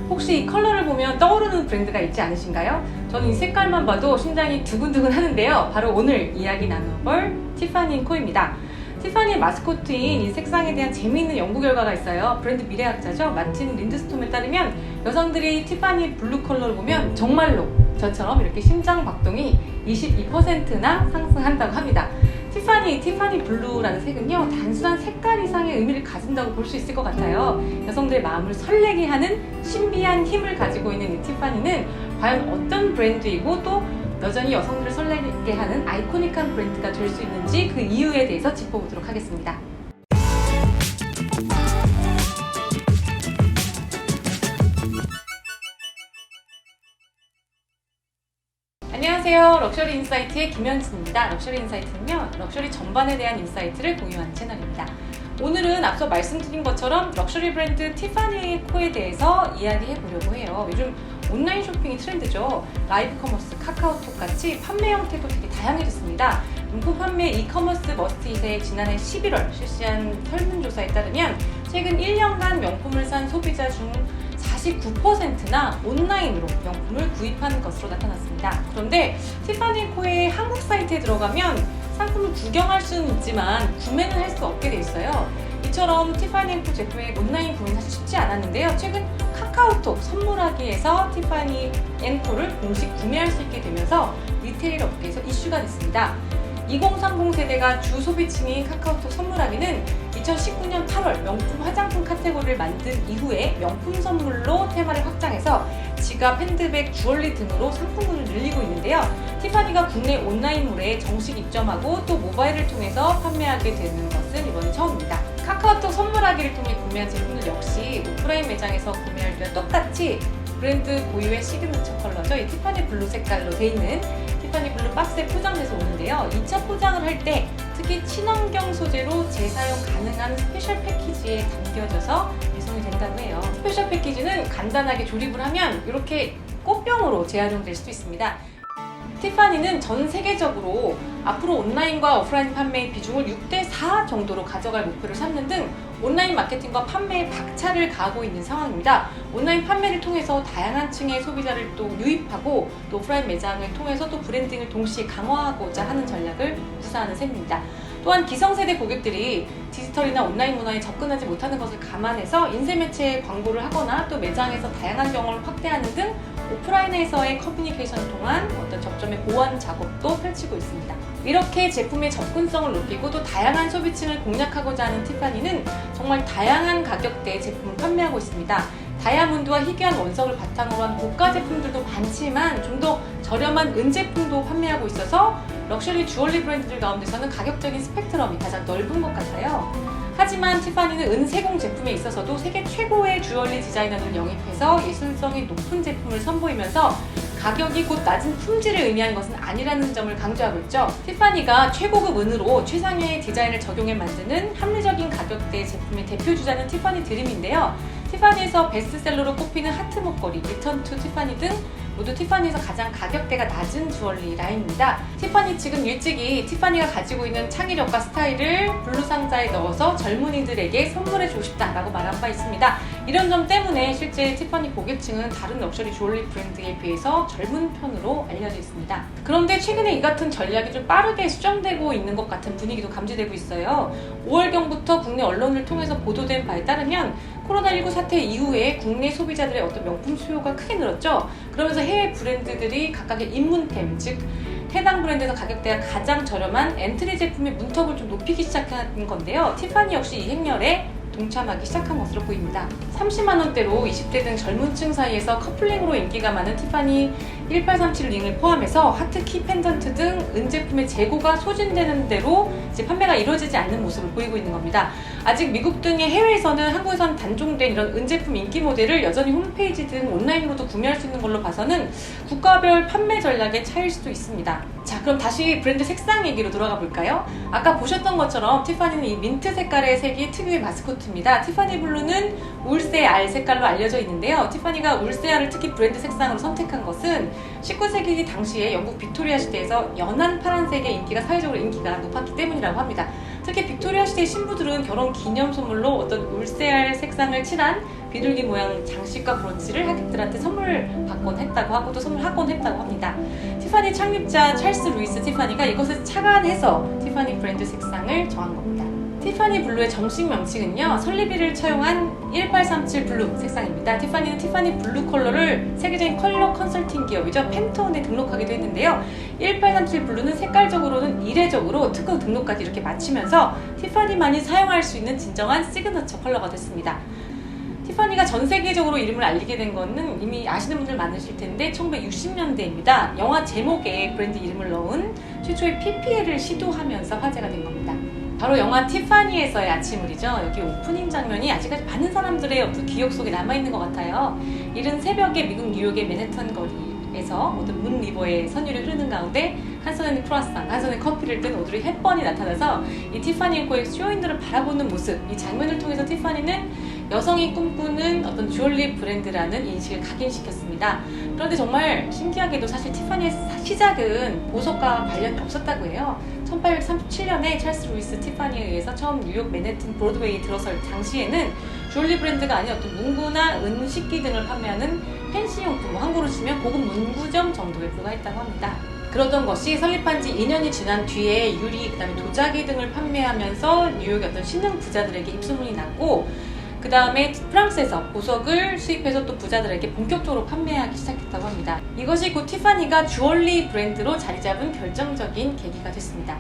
혹시 이 컬러를 보면 떠오르는 브랜드가 있지 않으신가요? 저는 이 색깔만 봐도 심장이 두근두근 하는데요. 바로 오늘 이야기 나눠볼 티파니 & 코입니다. 티파니의 마스코트인 이 색상에 대한 재미있는 연구 결과가 있어요. 브랜드 미래학자죠. 마틴 린드스톰에 따르면 여성들이 티파니 블루 컬러를 보면 정말로 저처럼 이렇게 심장 박동이 22%나 상승한다고 합니다. 티파니 블루라는 색은요, 단순한 색깔 이상의 의미를 가진다고 볼 수 있을 것 같아요. 여성들의 마음을 설레게 하는 신비한 힘을 가지고 있는 이 티파니는 과연 어떤 브랜드이고 또 여전히 여성들을 설레게 하는 아이코닉한 브랜드가 될 수 있는지 그 이유에 대해서 짚어보도록 하겠습니다. 안녕하세요. 럭셔리 인사이트의 김현진입니다. 럭셔리 인사이트는요, 럭셔리 전반에 대한 인사이트를 공유하는 채널입니다. 오늘은 앞서 말씀드린 것처럼 럭셔리 브랜드 티파니 & 코에 대해서 이야기해 보려고 해요. 요즘 온라인 쇼핑이 트렌드죠. 라이브 커머스, 카카오톡 같이 판매 형태도 되게 다양해졌습니다. 명품 판매 이커머스 머스트잇의 지난해 11월 실시한 설문조사에 따르면 최근 1년간 명품을 산 소비자 중 49%나 온라인으로 명품을 구입한 것으로 나타났습니다. 그런데 티파니 & 코의 한국 사이트에 들어가면 상품을 구경할 수는 있지만 구매는 할 수 없게 돼 있어요. 이처럼 티파니 & 코 제품의 온라인 구매는 사실 쉽지 않았는데요. 최근 카카오톡 선물하기에서 티파니 & 코를 공식 구매할 수 있게 되면서 리테일 업계에서 이슈가 됐습니다. 2030 세대가 주 소비층인 카카오톡 선물하기는 2019년 8월 명품 화장품 카테고리를 만든 이후에 명품 선물로 테마를 확장해서 지갑, 핸드백, 주얼리 등으로 상품군을 늘리고 있는데요. 티파니가 국내 온라인몰에 정식 입점하고 또 모바일을 통해서 판매하게 되는 것은 이번이 처음입니다. 카카오톡 선물하기를 통해 구매한 제품들 역시 오프라인 매장에서 구매할 때와 똑같이 브랜드 고유의 시그니처 컬러죠. 이 티파니 블루 색깔로 돼 있는 티파니 블루 박스에 포장돼서 오는데요. 2차 포장을 할 때 특히 친환경 소재로 재사용 가능한 스페셜 패키지에 담겨져서 배송이 된다고 해요. 스페셜 패키지는 간단하게 조립을 하면 이렇게 꽃병으로 재활용될 수도 있습니다. 티파니는 전 세계적으로 앞으로 온라인과 오프라인 판매의 비중을 6대4 정도로 가져갈 목표를 삼는 등 온라인 마케팅과 판매에 박차를 가하고 있는 상황입니다. 온라인 판매를 통해서 다양한 층의 소비자를 또 유입하고 또 오프라인 매장을 통해서 또 브랜딩을 동시에 강화하고자 하는 전략을 구사하는 셈입니다. 또한 기성세대 고객들이 디지털이나 온라인 문화에 접근하지 못하는 것을 감안해서 인쇄매체에 광고를 하거나 또 매장에서 다양한 경험을 확대하는 등 오프라인에서의 커뮤니케이션을 통한 어떤 접점의 보완 작업도 펼치고 있습니다. 이렇게 제품의 접근성을 높이고 또 다양한 소비층을 공략하고자 하는 티파니는 정말 다양한 가격대의 제품을 판매하고 있습니다. 다이아몬드와 희귀한 원석을 바탕으로 한 고가 제품들도 많지만 좀 더 저렴한 은 제품도 판매하고 있어서 럭셔리 주얼리 브랜드들 가운데서는 가격적인 스펙트럼이 가장 넓은 것 같아요. 하지만 티파니는 은 세공 제품에 있어서도 세계 최고의 주얼리 디자이너를 영입해서 예술성이 높은 제품을 선보이면서 가격이 곧 낮은 품질을 의미하는 것은 아니라는 점을 강조하고 있죠. 티파니가 최고급 은으로 최상의 디자인을 적용해 만드는 합리적인 가격대 제품의 대표 주자는 티파니 드림인데요. 티파니에서 베스트셀러로 꼽히는 하트 목걸이, 리턴 투 티파니 등 모두 티파니에서 가장 가격대가 낮은 주얼리 라인입니다. 티파니 측은 일찍이 티파니가 가지고 있는 창의력과 스타일을 블루 상자에 넣어서 젊은이들에게 선물해주고 싶다라고 말한 바 있습니다. 이런 점 때문에 실제 티파니 고객층은 다른 럭셔리 주얼리 브랜드에 비해서 젊은 편으로 알려져 있습니다. 그런데 최근에 이 같은 전략이 좀 빠르게 수정되고 있는 것 같은 분위기도 감지되고 있어요. 5월경부터 국내 언론을 통해서 보도된 바에 따르면 코로나19 사태 이후에 국내 소비자들의 어떤 명품 수요가 크게 늘었죠. 그러면서 해외 브랜드들이 각각의 입문템, 즉 해당 브랜드에서 가격대가 가장 저렴한 엔트리 제품의 문턱을 좀 높이기 시작한 건데요. 티파니 역시 이 행렬에 동참하기 시작한 것으로 보입니다. 30만 원대로 20대 등 젊은 층 사이에서 커플링으로 인기가 많은 티파니 1837 링을 포함해서 하트 키 펜던트 등 은 제품의 재고가 소진되는 대로 이제 판매가 이루어지지 않는 모습을 보이고 있는 겁니다. 아직 미국 등의 해외에서는 한국에서는 단종된 이런 은 제품 인기 모델을 여전히 홈페이지 등 온라인으로도 구매할 수 있는 걸로 봐서는 국가별 판매 전략의 차이일 수도 있습니다. 자, 그럼 다시 브랜드 색상 얘기로 돌아가 볼까요? 아까 보셨던 것처럼 티파니는 이 민트 색깔의 색이 특유의 마스코트입니다. 티파니 블루는 울세 알 색깔로 알려져 있는데요. 티파니가 울세 알을 특히 브랜드 색상으로 선택한 것은 19세기 당시에 영국 빅토리아 시대에서 연한 파란색의 인기가 사회적으로 인기가 높았기 때문이라고 합니다. 특히 빅토리아 시대 신부들은 결혼 기념 선물로 어떤 울세 알 색상을 칠한 비둘기 모양 장식과 브로치를 하객들한테 선물 받곤 했다고 하고 또 선물하곤 했다고 합니다. 티파니 창립자 찰스 루이스 티파니가 이것을 착안해서 티파니 브랜드 색상을 정한 겁니다. 티파니 블루의 정식 명칭은요, 설립일을 차용한 1837 블루 색상입니다. 티파니는 티파니 블루 컬러를 세계적인 컬러 컨설팅 기업이죠, 팬톤에 등록하기도 했는데요. 1837 블루는 색깔적으로는 이례적으로 특허 등록까지 이렇게 마치면서 티파니만이 사용할 수 있는 진정한 시그너처 컬러가 됐습니다. 티파니가 전 세계적으로 이름을 알리게 된 거는 이미 아시는 분들 많으실 텐데 1960년대입니다. 영화 제목에 브랜드 이름을 넣은 최초의 PPL을 시도하면서 화제가 된 겁니다. 바로 영화 티파니에서의 아침을이죠. 여기 오프닝 장면이 아직까지 많은 사람들의 어떤 기억 속에 남아있는 것 같아요. 이른 새벽에 미국 뉴욕의 맨해튼 거리에서 어떤 문 리버의 선율이 흐르는 가운데 한 손에는 크루아상, 한 손에 커피를 든 오드리 헵번이 나타나서 이 티파니 앤 코의 쇼윈도를 바라보는 모습, 이 장면을 통해서 티파니는 여성이 꿈꾸는 어떤 주얼리 브랜드라는 인식을 각인시켰습니다. 그런데 정말 신기하게도 사실 티파니의 시작은 보석과 관련이 없었다고 해요. 1837년에 찰스 루이스 티파니에 의해서 처음 뉴욕 맨해튼 브로드웨이에 들어설 당시에는 주얼리 브랜드가 아닌 어떤 문구나 은식기 등을 판매하는 펜시용품, 한국으로 치면 고급 문구점 정도에 불과했다고 합니다. 그러던 것이 설립한 지 2년이 지난 뒤에 유리, 그다음에 도자기 등을 판매하면서 뉴욕의 어떤 신흥 부자들에게 입소문이 났고, 그 다음에 프랑스에서 보석을 수입해서 또 부자들에게 본격적으로 판매하기 시작했다고 합니다. 이것이 곧 티파니가 주얼리 브랜드로 자리 잡은 결정적인 계기가 됐습니다.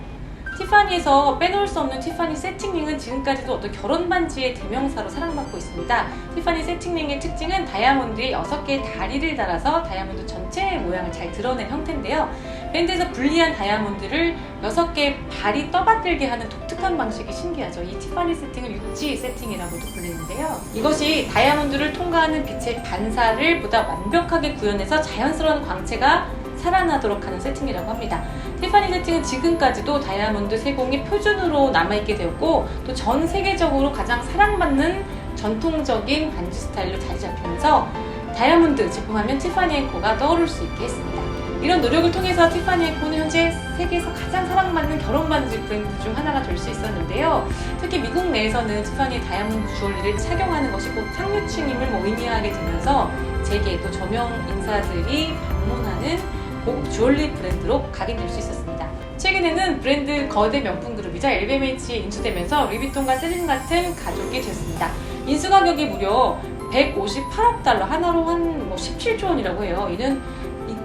티파니에서 빼놓을 수 없는 티파니 세팅링은 지금까지도 어떤 결혼 반지의 대명사로 사랑받고 있습니다. 티파니 세팅링의 특징은 다이아몬드에 6개의 다리를 달아서 다이아몬드 전체의 모양을 잘 드러낸 형태인데요. 밴드에서 분리한 다이아몬드를 6개의 발이 떠받들게 하는 독특한 방식이 신기하죠. 이 티파니 세팅을 육지 세팅이라고도 불리는데요. 이것이 다이아몬드를 통과하는 빛의 반사를 보다 완벽하게 구현해서 자연스러운 광채가 살아나도록 하는 세팅이라고 합니다. 티파니 세팅은 지금까지도 다이아몬드 세공의 표준으로 남아있게 되었고, 또 전 세계적으로 가장 사랑받는 전통적인 반지 스타일로 자리 잡히면서 다이아몬드 제품하면 티파니 앤 코가 떠오를 수 있게 했습니다. 이런 노력을 통해서 티파니 앤 코는 현재 세계에서 가장 사랑받는 결혼 반지 브랜드 중 하나가 될 수 있었는데요. 특히 미국 내에서는 티파니 다이아몬드 주얼리를 착용하는 것이 곧 상류층임을 의미하게 되면서 재계 또 저명 인사들이 방문하는 고급 주얼리 브랜드로 각인될 수 있었습니다. 최근에는 브랜드 거대 명품 그룹이자 LVMH에 인수되면서 루이비통과 세린 같은 가족이 됐습니다. 인수 가격이 무려 158억 달러, 하나로 한 17조 원이라고 해요. 이는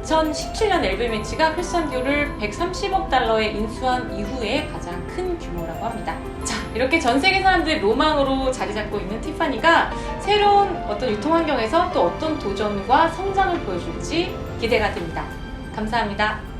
2017년 LVMH가 크리스찬 디올을 130억 달러에 인수한 이후에 가장 큰 규모라고 합니다. 자, 이렇게 전 세계 사람들의 로망으로 자리 잡고 있는 티파니가 새로운 어떤 유통 환경에서 또 어떤 도전과 성장을 보여줄지 기대가 됩니다. 감사합니다.